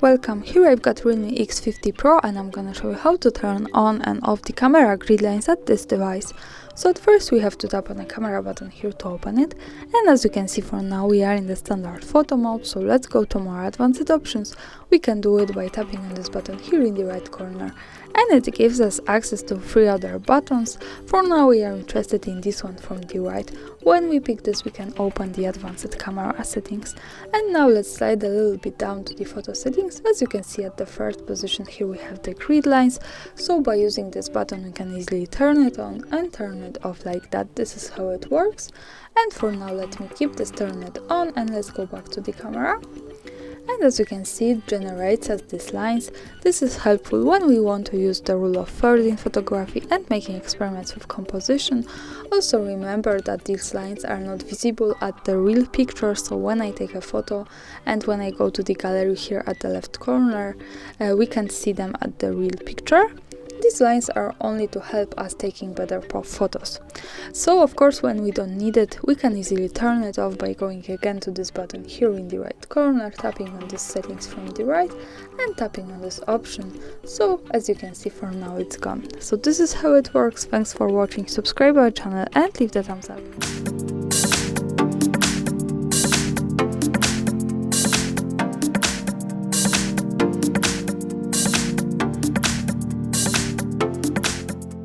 Welcome, here I've got REALME X50 Pro and I'm gonna show you how to turn on and off the camera grid lines at this device. So at first we have to tap on the camera button here to open it, and as you can see for now we are in the standard photo mode, so let's go to more advanced options. We can do it by tapping on this button here in the right corner, and it gives us access to 3 other buttons. For now we are interested in this one from the right. When we pick this we can open the advanced camera settings, and now let's slide a little bit down to the photo settings. As you can see at the first position here we have the grid lines, so by using this button we can easily turn it on and turn it off like that. This is how it works, and for now let me keep this turned on and let's go back to the camera. And as you can see, it generates us these lines. This is helpful when we want to use the rule of thirds in photography and making experiments with composition. Also remember that these lines are not visible at the real picture, so when I take a photo and when I go to the gallery here at the left corner, we can see them at the real picture. These lines are only to help us taking better photos. So of course when we don't need it, we can easily turn it off by going again to this button here in the right corner, tapping on these settings from the right and tapping on this option. So as you can see for now it's gone. So this is how it works. Thanks for watching, subscribe our channel and leave the thumbs up.